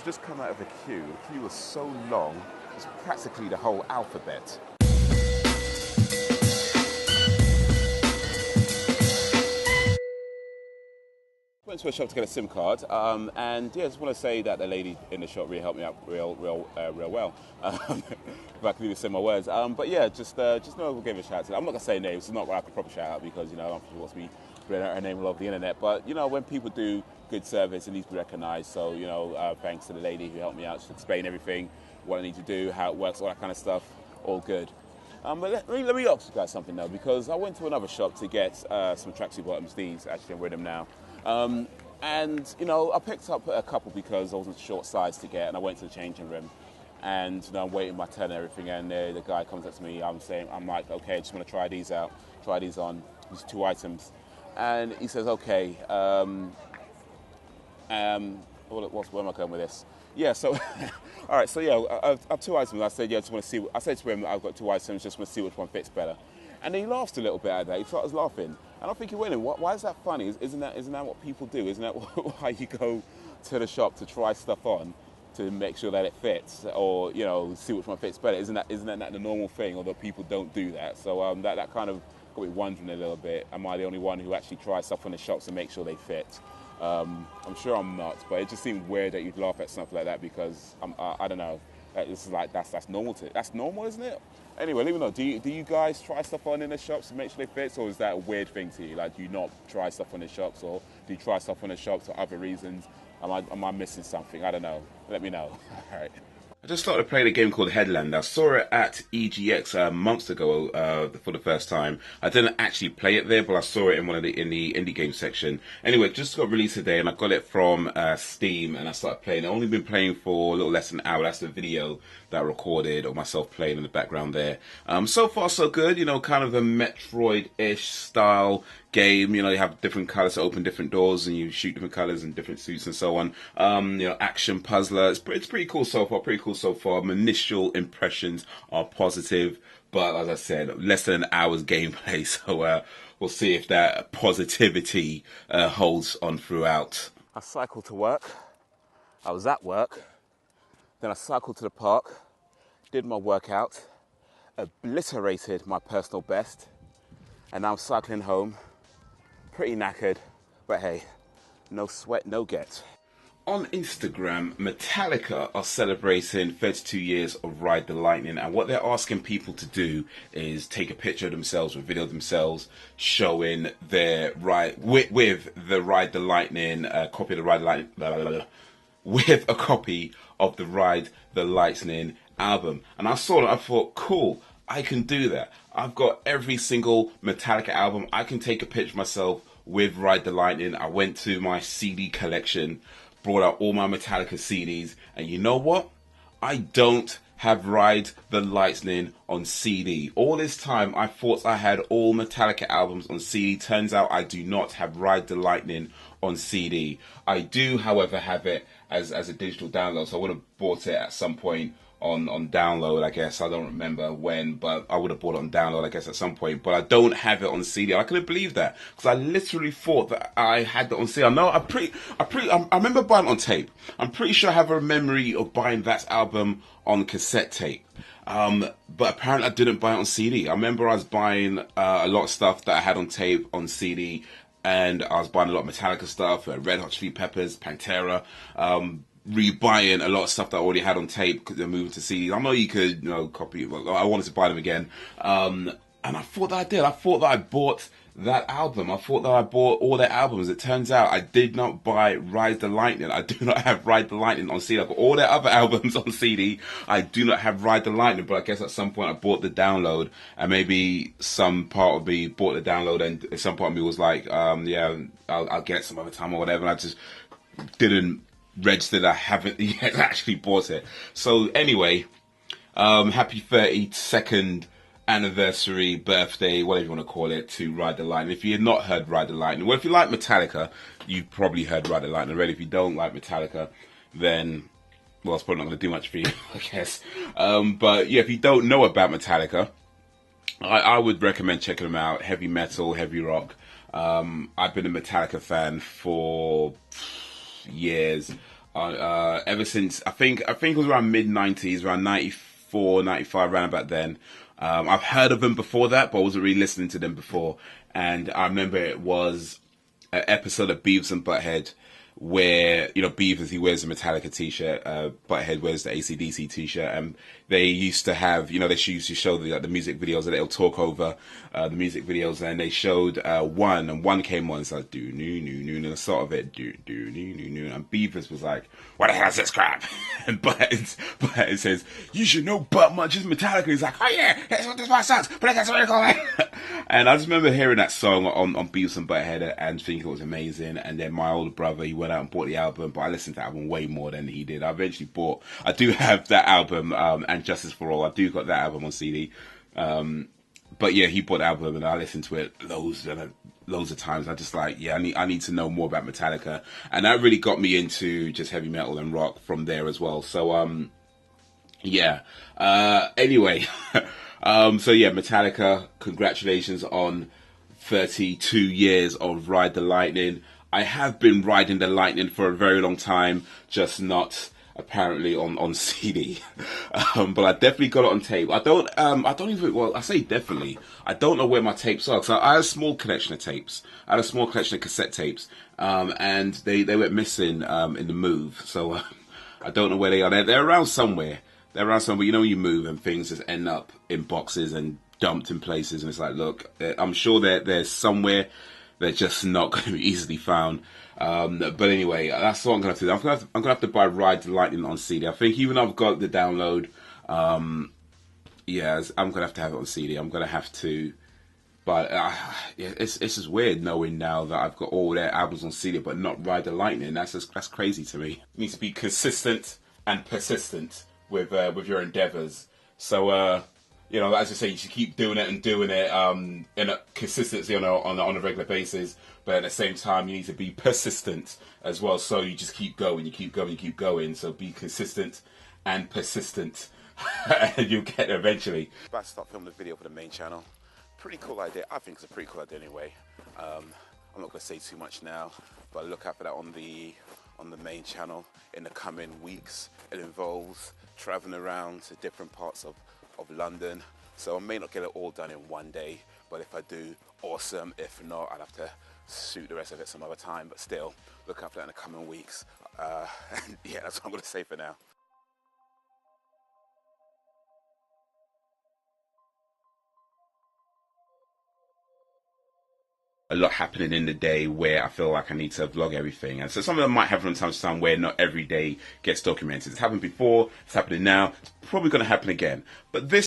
to just come out of the queue. The queue was so long, it's practically the whole alphabet. Went to a shop to get a SIM card, and yeah, I just want to say that the lady in the shop really helped me out real well. If I can even say my words. But yeah, just know we'll give a shout out to her. I'm not gonna say names. It's not like a proper shout out because I don't think she wants me spreading out her name all over the internet. But when people do good service, it needs to be recognised. So thanks to the lady who helped me out, to explain everything, what I need to do, how it works, all that kind of stuff. All good. But let me ask you guys something though, because I went to another shop to get some tracksuit bottoms. These actually, I'm wearing them now. And I picked up a couple because I was in short size to get, and I went to the changing room, and I'm waiting my turn and everything, and the guy comes up to me. I'm like, okay, I just want to try these out, try these on, these 2 items, and he says, okay, where am I going with this? Yeah, so, all right, so yeah, I have 2 items. I said, yeah, I just want to see. I said to him, I've got 2 items, just want to see which one fits better. And he laughed a little bit at that. He started laughing. And I'm thinking, wait a minute, why is that funny? Isn't that what people do? Isn't that why you go to the shop to try stuff on to make sure that it fits, or see which one fits better? Isn't that the normal thing? Although people don't do that. So that kind of got me wondering a little bit. Am I the only one who actually tries stuff on the shops to make sure they fit? I'm sure I'm not, but it just seemed weird that you'd laugh at something like that because I don't know. This is like that's normal that's normal, isn't it? Anyway, let me know. Do you guys try stuff on in the shops to make sure they fit, or is that a weird thing to you? Like, do you not try stuff on the shops, or do you try stuff on the shops for other reasons? Am I missing something? I don't know. Let me know. All right. I just started playing a game called Headlander. I saw it at EGX months ago for the first time. I didn't actually play it there, but I saw it in in the indie game section. Anyway, it just got released today, and I got it from Steam, and I started playing. I've only been playing for a little less than an hour. That's the video that I recorded of myself playing in the background there. So far, so good. Kind of a Metroid-ish style game. You have different colors to open different doors, and you shoot different colors and different suits and so on. Action puzzler. It's pretty cool so far. My initial impressions are positive, but as I said, less than an hour's gameplay. So we'll see if that positivity holds on throughout. I cycled to work. I was at work. Then I cycled to the park, did my workout, obliterated my personal best, and now I'm cycling home. Pretty knackered, but hey, no sweat, no get. On Instagram, Metallica are celebrating 32 years of Ride the Lightning, and what they're asking people to do is take a picture of themselves or video themselves showing their ride with the Ride the Lightning copy of the Ride the Lightning with a copy of the Ride the Lightning album. And I saw that, I thought, cool, I can do that. I've got every single Metallica album. I can take a picture of myself with Ride the Lightning. I went to my CD collection, brought out all my Metallica CDs, and you know what? I don't have Ride the Lightning on CD. All this time, I thought I had all Metallica albums on CD. Turns out I do not have Ride the Lightning on CD. I do, however, have it as a digital download, so I would have bought it at some point on download, I guess. I don't remember when, but I would have bought it on download, I guess, at some point. But I don't have it on CD. I couldn't believe that, because I literally thought that I had it on CD. I remember buying it on tape. I'm pretty sure I have a memory of buying that album on cassette tape. But apparently I didn't buy it on CD. I remember I was buying a lot of stuff that I had on tape on CD, and I was buying a lot of Metallica stuff, Red Hot Chili Peppers, Pantera, rebuying a lot of stuff that I already had on tape because they're moving to CDs. I know you could, copy it, but I wanted to buy them again. And I thought that I did. I thought that I bought that album. I thought that I bought all their albums. It turns out I did not buy Ride the Lightning. I do not have Ride the Lightning on CD. I've got all their other albums on CD. I do not have Ride the Lightning, but I guess at some point I bought the download, and maybe some part of me bought the download, and some part of me was like, yeah, I'll get it some other time or whatever, and I just didn't register that I haven't yet actually bought it. So anyway, happy 32nd anniversary, birthday, whatever you want to call it, to Ride the Lightning. If you had not heard Ride the Lightning, well, if you like Metallica, you've probably heard Ride the Lightning already. If you don't like Metallica, then, well, it's probably not going to do much for you, I guess. But yeah, if you don't know about Metallica, I would recommend checking them out. Heavy metal, heavy rock. I've been a Metallica fan for years. Ever since I think it was around mid-90s, around 94, 95, around about then. I've heard of them before that, but I wasn't really listening to them before. And I remember it was an episode of Beavis and Butthead where, you know, Beavis, he wears a Metallica t-shirt, Butthead wears the AC/DC t-shirt, and they used to have, you know, they used to show the music videos, and they'll talk over the music videos, and they showed one came on, and it's like, do new new new, and the sort of it, do new new new, and Beavis was like, what the hell is this crap? And Butthead says, you should know Butt Much is Metallica. He's like, oh yeah, that's what this one sounds, but that's really cool. And I just remember hearing that song on Beavis and Butthead and thinking it was amazing. And then my older brother, he went out and bought the album, but I listened to the album way more than he did. I do have that album, and Justice for All. I do got that album on CD. But yeah, he bought the album and I listened to it loads of times. I just like, yeah, I need to know more about Metallica. And that really got me into just heavy metal and rock from there as well. So, yeah. Anyway, so yeah, Metallica, congratulations on 32 years of Ride the Lightning. I have been riding the Lightning for a very long time, just not apparently on CD. But I definitely got it on tape. I don't even, well, I say definitely, I don't know where my tapes are. So I had a small collection of tapes. I had a small collection of cassette tapes. And they went missing in the move. So I don't know where they are. They're around somewhere. They're around somewhere. You know, when you move and things just end up in boxes and dumped in places. And it's like, look, I'm sure they're somewhere. They're just not going to be easily found. But anyway, that's what I'm going to have to do. I'm going to have to buy Ride the Lightning on CD. I think even though I've got the download, yeah, I'm going to have it on CD. I'm going to have to, but yeah, it's just weird knowing now that I've got all their albums on CD, but not Ride the Lightning. That's crazy to me. You need to be consistent and persistent with your endeavors. So, you know, as I say, you should keep doing it in a consistency on a regular basis. But at the same time, you need to be persistent as well. So you just keep going, you keep going, you keep going. So be consistent and persistent, and you'll get there eventually. About to start filming the video for the main channel. Pretty cool idea. I think it's a pretty cool idea anyway. I'm not going to say too much now, but look out for that on the main channel in the coming weeks. It involves traveling around to different parts of London, so I may not get it all done in one day, but if I do, awesome. If not, I'll have to shoot the rest of it some other time, but still, look out for that in the coming weeks. Yeah, that's what I'm going to say for now. A lot happening in the day where I feel like I need to vlog everything, and so some of them might happen from time to time where not every day gets documented. It's happened before, it's happening now, it's probably going to happen again, but this